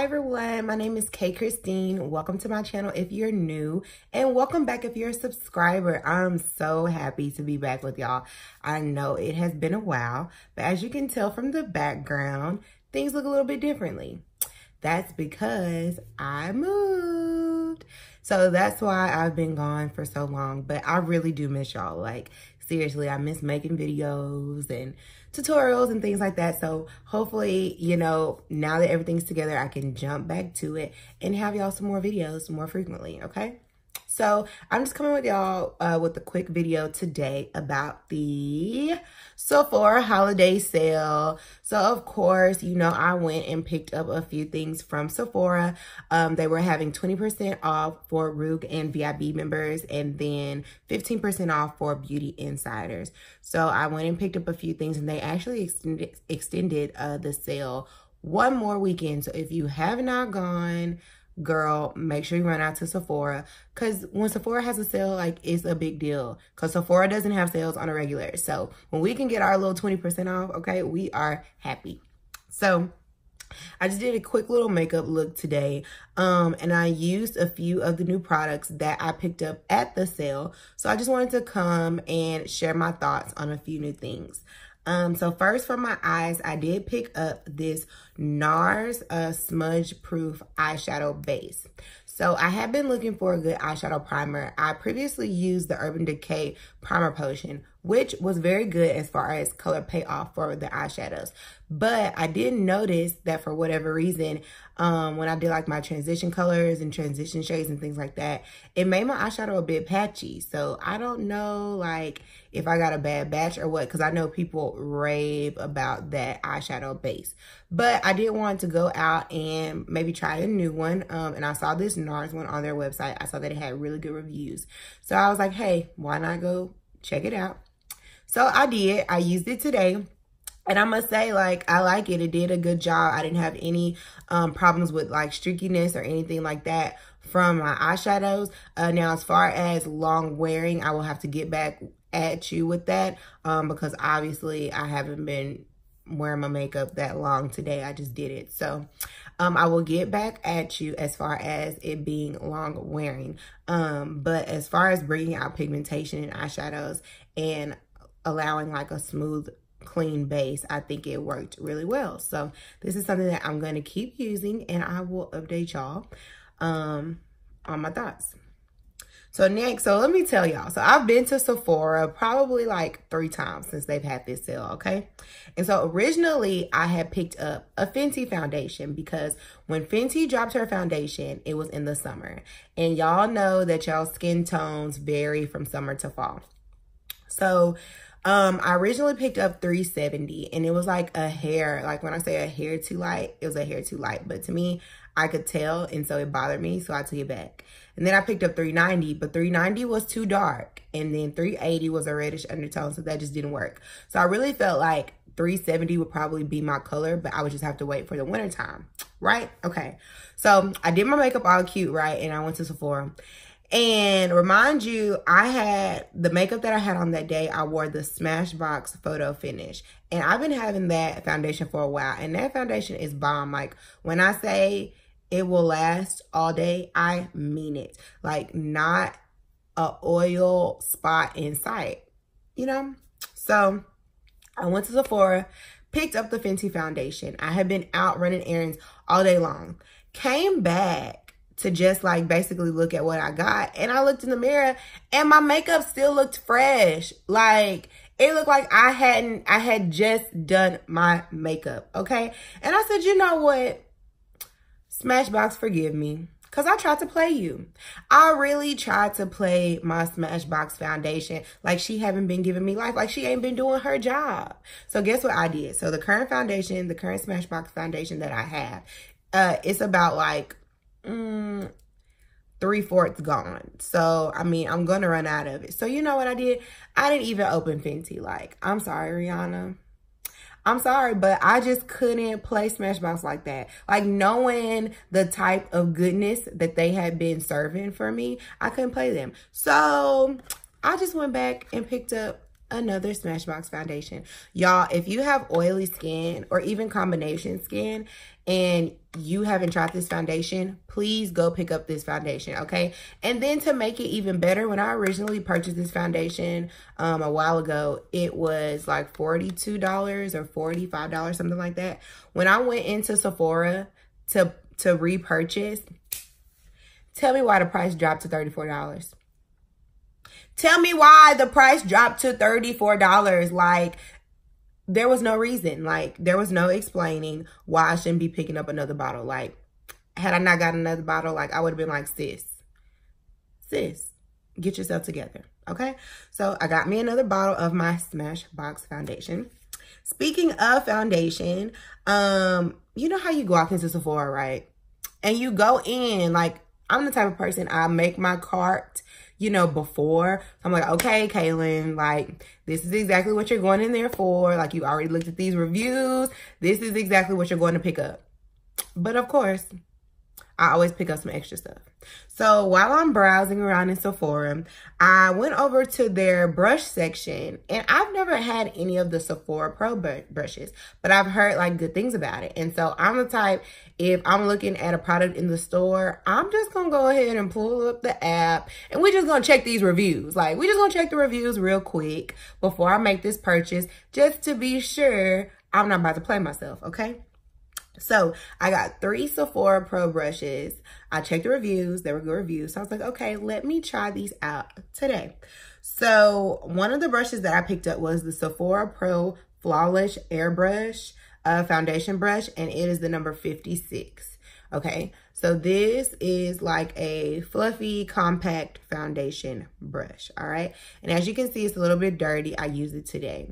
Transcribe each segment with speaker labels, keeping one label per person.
Speaker 1: Hi everyone, my name is Kay Christine. Welcome to my channel if you're new, and welcome back if you're a subscriber. I'm so happy to be back with y'all. I know it has been a while, but as you can tell from the background, things look a little bit differently. That's because I moved. So that's why I've been gone for so long, but I really do miss y'all. Like, seriously, I miss making videos and tutorials and things like that. So hopefully, you know, now that everything's together, I can jump back to it and have y'all some more videos more frequently, okay? So I'm just coming with y'all with a quick video today about the Sephora holiday sale. So of course, you know, I went and picked up a few things from Sephora. They were having 20% off for Rogue and VIB members, and then 15% off for Beauty Insiders. So I went and picked up a few things, and they actually extended the sale one more weekend. So if you have not gone, girl, make sure you run out to Sephora, because when Sephora has a sale, like, it's a big deal, because Sephora doesn't have sales on a regular. So when we can get our little 20% off, okay, we are happy. So I just did a quick little makeup look today, and I used a few of the new products that I picked up at the sale. So I just wanted to come and share my thoughts on a few new things. So first, for my eyes, I did pick up this NARS smudge proof eyeshadow base. So I have been looking for a good eyeshadow primer. I previously used the Urban Decay Primer Potion, which was very good as far as color payoff for the eyeshadows. But I did notice that for whatever reason, when I did like my transition colors and transition shades and things like that, it made my eyeshadow a bit patchy. So I don't know, like, if I got a bad batch or what, because I know people rave about that eyeshadow base. But I did want to go out and maybe try a new one. And I saw this NARS one on their website. I saw that it had really good reviews. So I was like, hey, why not go check it out? So I did. I used it today. And I must say, like, I like it. It did a good job. I didn't have any problems with, like, streakiness or anything like that from my eyeshadows. Now, as far as long wearing, I will have to get back at you with that because obviously I haven't been wearing my makeup that long today. I just did it. So I will get back at you as far as it being long wearing. But as far as bringing out pigmentation in eyeshadows and allowing like a smooth, clean base, I think it worked really well. So this is something that I'm going to keep using, and I will update y'all on my thoughts. So next, so let me tell y'all. So I've been to Sephora probably like 3 times since they've had this sale, okay? And so originally I had picked up a Fenty foundation because when Fenty dropped her foundation, it was in the summer. And y'all know that y'all's skin tones vary from summer to fall. So I originally picked up 370, and it was like a hair, like when I say a hair too light, it was a hair too light. But to me, I could tell, and so it bothered me, so I took it back. And then I picked up 390, but 390 was too dark. And then 380 was a reddish undertone, so that just didn't work. So I really felt like 370 would probably be my color, but I would just have to wait for the winter time, right? Okay, so I did my makeup all cute, right? And I went to Sephora. And remind you, I had the makeup that I had on that day, I wore the Smashbox Photo Finish. And I've been having that foundation for a while. And that foundation is bomb. Like, when I say it will last all day, I mean it. Like, not a oil spot in sight, you know? So I went to Sephora, picked up the Fenty foundation. I had been out running errands all day long. Came back to just like basically look at what I got. And I looked in the mirror and my makeup still looked fresh. Like, it looked like I had just done my makeup, okay? And I said, you know what? Smashbox, forgive me. Because I tried to play you. I really tried to play my Smashbox foundation like she haven't been giving me life, like she ain't been doing her job. So guess what I did? So the current foundation, the current Smashbox foundation that I have, it's about like 3/4 gone. So I mean, I'm gonna run out of it. So you know what I did? I didn't even open Fenty. Like, I'm sorry, Rihanna, I'm sorry, but I just couldn't play Smashbox like that. Like, knowing the type of goodness that they had been serving for me, I couldn't play them. So I just went back and picked up another Smashbox foundation. Y'all, if you have oily skin or even combination skin and you haven't tried this foundation, please go pick up this foundation, okay? And then to make it even better, when I originally purchased this foundation a while ago, it was like $42 or $45, something like that. When I went into Sephora to repurchase, tell me why the price dropped to $34. Tell me why the price dropped to $34. Like, there was no reason. Like, there was no explaining why I shouldn't be picking up another bottle. Like, had I not gotten another bottle, like, I would have been like, sis, get yourself together, okay? So, I got me another bottle of my Smashbox foundation. Speaking of foundation, you know how you walk into Sephora, right? And you go in, like, I'm the type of person, I make my cart, you know, before. I'm like, okay, Kaylin, like, this is exactly what you're going in there for. Like, you already looked at these reviews. This is exactly what you're going to pick up. But of course, I always pick up some extra stuff. So while I'm browsing around in Sephora, I went over to their brush section, and I've never had any of the Sephora Pro brushes, but I've heard like good things about it. And so I'm the type, if I'm looking at a product in the store, I'm just gonna go ahead and pull up the app and we're just gonna check these reviews. Like, we're just gonna check the reviews real quick before I make this purchase, just to be sure I'm not about to play myself, okay? So I got 3 Sephora Pro brushes. I checked the reviews. They were good reviews. So I was like, okay, let me try these out today. So one of the brushes that I picked up was the Sephora Pro Flawless Airbrush foundation brush, and it is the number 56. Okay, so this is like a fluffy, compact foundation brush. All right, and as you can see, it's a little bit dirty. I used it today.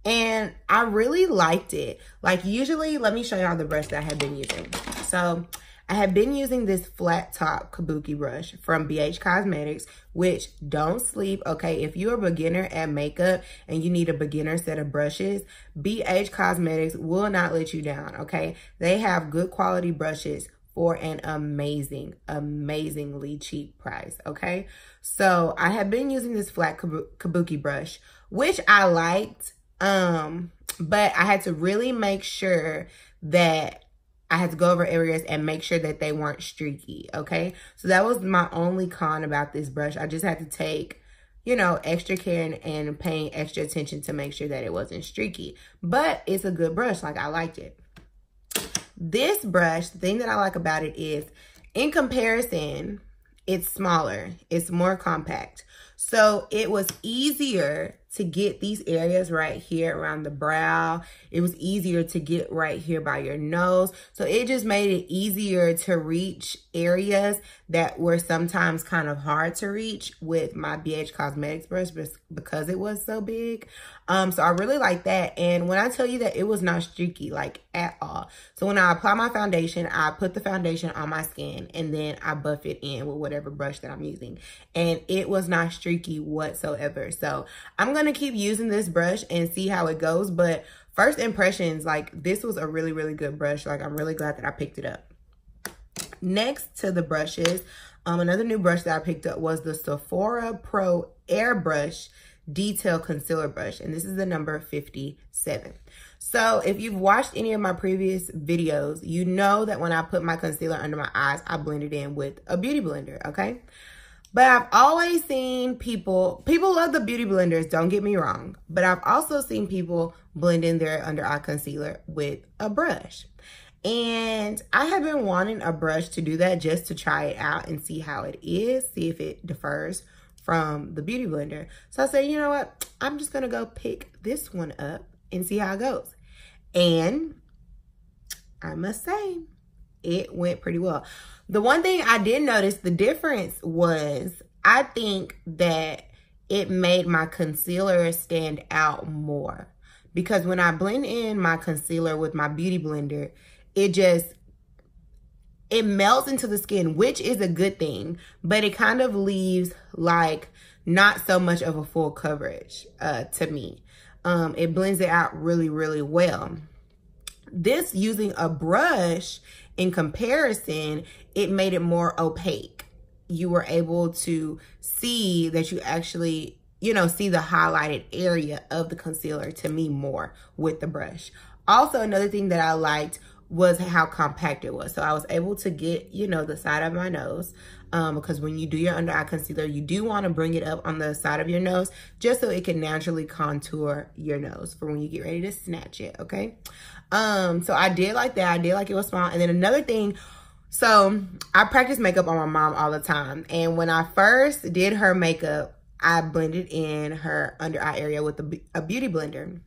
Speaker 1: And I really liked it. Like, usually, let me show y'all the brush that I have been using. So I have been using this flat top kabuki brush from BH Cosmetics, which don't sleep, okay? If you're a beginner at makeup and you need a beginner set of brushes, BH Cosmetics will not let you down, okay? They have good quality brushes for an amazingly cheap price, okay? So I have been using this flat kabuki brush, which I liked. But I had to really make sure that I had to go over areas and make sure that they weren't streaky, okay? So that was my only con about this brush. I just had to take, you know, extra care and paying extra attention to make sure that it wasn't streaky. But it's a good brush. Like, I liked it. This brush, the thing that I like about it is, in comparison, it's smaller. It's more compact. So it was easier to get these areas right here around the brow. It was easier to get right here by your nose. So it just made it easier to reach areas that were sometimes kind of hard to reach with my BH Cosmetics brush because it was so big. So I really like that. And when I tell you that, it was not streaky, like, at all. So when I apply my foundation, I put the foundation on my skin and then I buff it in with whatever brush that I'm using. And it was not streaky whatsoever. So I'm going to keep using this brush and see how it goes. But first impressions, like, this was a really, really good brush. Like, I'm really glad that I picked it up. Next to the brushes, another new brush that I picked up was the Sephora Pro Airbrush Detail Concealer Brush, and this is the number 57. So if you've watched any of my previous videos, you know that when I put my concealer under my eyes, I blend it in with a beauty blender, okay? But I've always seen people love the beauty blenders, don't get me wrong, but I've also seen people blend in their under eye concealer with a brush. And I have been wanting a brush to do that, just to try it out and see how it is, see if it differs from the beauty blender. So I said, you know what? I'm just gonna go pick this one up and see how it goes. And I must say, it went pretty well. The one thing I did notice, the difference was, I think that it made my concealer stand out more. Because when I blend in my concealer with my beauty blender, it melts into the skin, which is a good thing, but it kind of leaves like not so much of a full coverage to me. It blends it out really, really well. This, using a brush, in comparison, it made it more opaque. You were able to see that you actually you know, see the highlighted area of the concealer to me more with the brush. Also, another thing that I liked was how compact it was. So I was able to get, you know, the side of my nose, because when you do your under eye concealer, you do want to bring it up on the side of your nose just so it can naturally contour your nose for when you get ready to snatch it, okay? So I did like that. I did like it was small. And then another thing, so I practice makeup on my mom all the time. And when I first did her makeup, I blended in her under eye area with a beauty blender.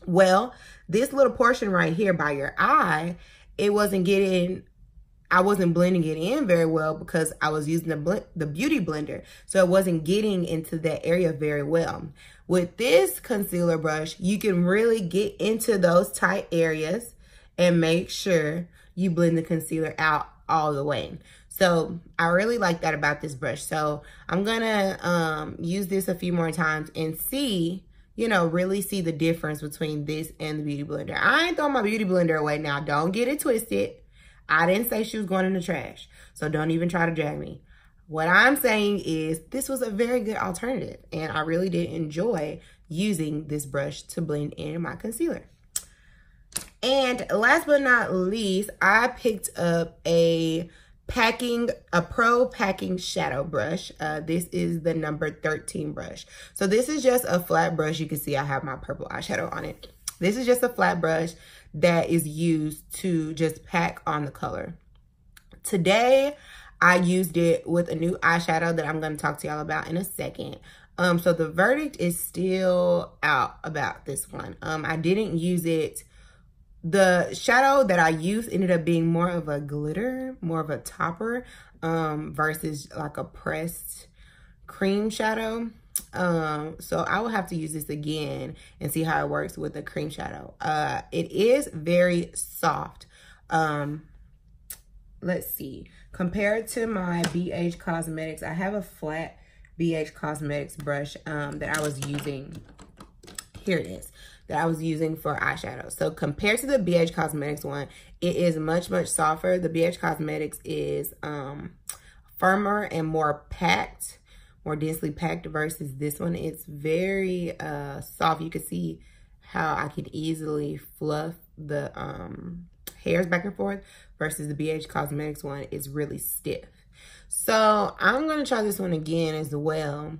Speaker 1: Well, this little portion right here by your eye, I wasn't blending it in very well because I was using the beauty blender. So it wasn't getting into that area very well. With this concealer brush, you can really get into those tight areas and make sure you blend the concealer out all the way. So I really like that about this brush. So I'm gonna use this a few more times and see, you know, really see the difference between this and the beauty blender. I ain't throwing my beauty blender away now. Don't get it twisted. I didn't say she was going in the trash. So don't even try to drag me. What I'm saying is this was a very good alternative. And I really did enjoy using this brush to blend in my concealer. And last but not least, I picked up a pro packing shadow brush. This is the number 13 brush. So this is just a flat brush. You can see I have my purple eyeshadow on it. This is just a flat brush that is used to just pack on the color. Today, I used it with a new eyeshadow that I'm going to talk to y'all about in a second. So the verdict is still out about this one. I didn't use it. The shadow that I used ended up being more of a glitter, more of a topper, versus like a pressed cream shadow. So I will have to use this again and see how it works with the cream shadow. It is very soft. Let's see. Compared to my BH Cosmetics, I have a flat BH Cosmetics brush that I was using. Here it is. That I was using for eyeshadow. So compared to the BH Cosmetics one, it is much, much softer. The BH Cosmetics is firmer and more packed, more densely packed versus this one. It's very soft. You can see how I can easily fluff the hairs back and forth versus the BH Cosmetics one is really stiff. So I'm going to try this one again as well.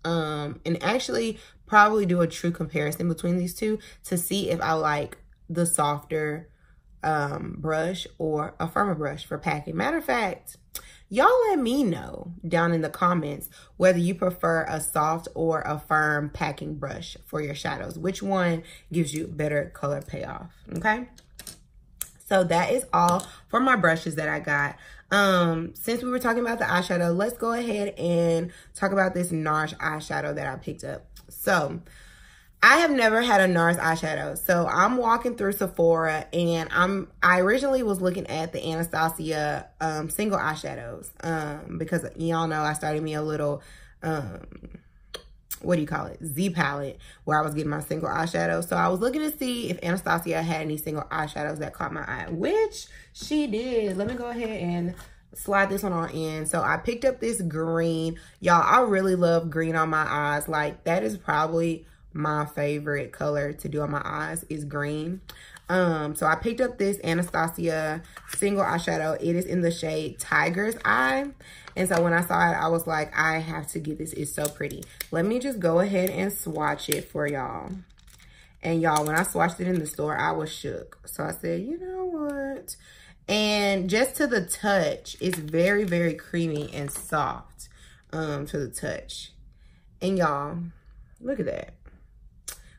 Speaker 1: And actually probably do a true comparison between these two to see if I like the softer brush or a firmer brush for packing. Matter of fact, y'all let me know down in the comments whether you prefer a soft or a firm packing brush for your shadows. Which one gives you better color payoff, okay? So that is all for my brushes that I got. Since we were talking about the eyeshadow, let's go ahead and talk about this NARS eyeshadow that I picked up. So I have never had a NARS eyeshadow. So I'm walking through Sephora and I originally was looking at the Anastasia single eyeshadows because y'all know I started me a little what do you call it, Z palette, where I was getting my single eyeshadow. So I was looking to see if Anastasia had any single eyeshadows that caught my eye, which she did. Let me go ahead and slide this one on in. So I picked up this green. Y'all, I really love green on my eyes. Like, that is probably my favorite color to do on my eyes is green. So I picked up this Anastasia single eyeshadow. It is in the shade Tiger's Eye. And so when I saw it, I was like, I have to get this. It's so pretty. Let me just go ahead and swatch it for y'all. And y'all, when I swatched it in the store, I was shook. So I said, you know what? And just to the touch, it's very, very creamy and soft to the touch. And y'all, look at that.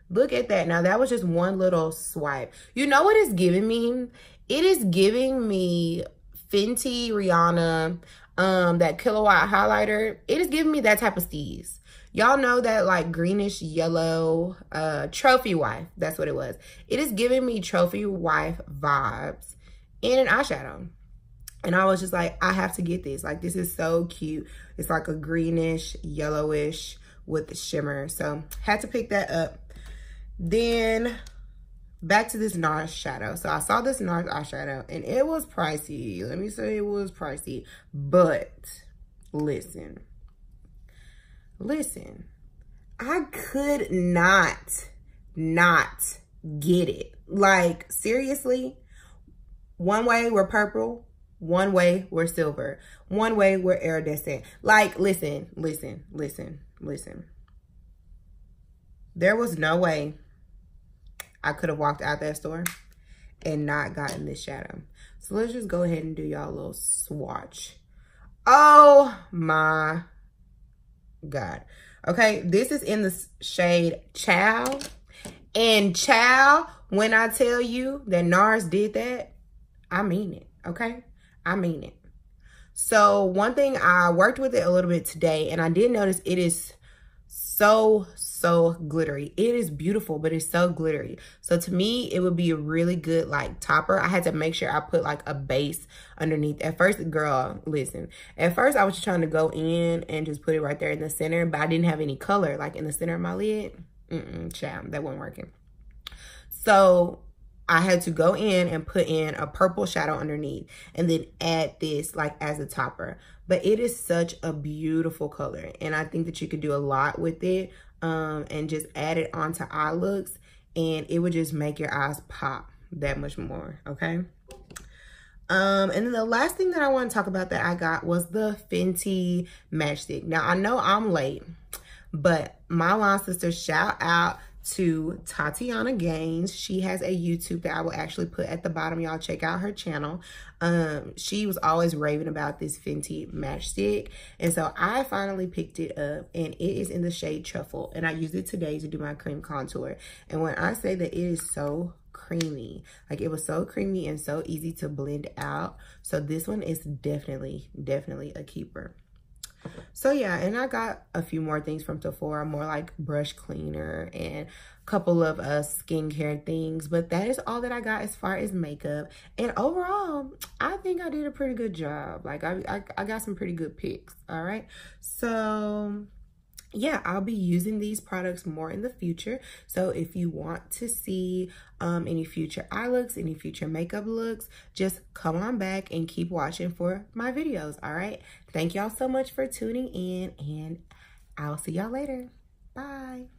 Speaker 1: Look at that. Now, that was just one little swipe. You know what it's giving me? It is giving me Fenty, Rihanna, that Kilowatt highlighter. It is giving me that type of steez. Y'all know that like greenish yellow trophy wife. That's what it was. It is giving me trophy wife vibes in an eyeshadow. And I was just like, I have to get this. Like, this is so cute. It's like a greenish, yellowish with the shimmer. So had to pick that up. Then back to this NARS shadow. So I saw this NARS eyeshadow and it was pricey. Let me say it was pricey. But listen. I could not get it. Like, seriously, one way we're purple, one way we're silver, one way we're iridescent. Like, listen. There was no way I could have walked out that store and not gotten this shadow. So let's just go ahead and do y'all a little swatch. Oh my God. Okay, this is in the shade Chow. And Chow, when I tell you that NARS did that, I mean it, okay? I mean it. So one thing, I worked with it a little bit today, and I did notice it is so glittery. It is beautiful, but it's so glittery. So to me, it would be a really good like topper. I had to make sure I put like a base underneath. At first, girl, listen. At first, I was just trying to go in and just put it right there in the center, but I didn't have any color like in the center of my lid. Child, that wasn't working. So I had to go in and put in a purple shadow underneath and then add this like as a topper. But it is such a beautiful color, and I think that you could do a lot with it and just add it onto eye looks, and it would just make your eyes pop that much more, okay? And then the last thing that I want to talk about that I got was the Fenty Matchstick. Now, I know I'm late, but my line sister, shout out to Tatiana Gaines. She has a YouTube that I will actually put at the bottom. Y'all check out her channel. She was always raving about this Fenty Matchstick, and so I finally picked it up, and it is in the shade Truffle, and I used it today to do my cream contour. And when I say that it is so creamy, like it was so creamy and so easy to blend out, so this one is definitely a keeper. So yeah, and I got a few more things from Sephora, more like brush cleaner and a couple of skincare things, but that is all that I got as far as makeup. And overall, I think I did a pretty good job. Like I got some pretty good picks. All right, so yeah, I'll be using these products more in the future. So if you want to see any future eye looks, any future makeup looks, just come on back and keep watching for my videos, all right? Thank y'all so much for tuning in, and I'll see y'all later. Bye.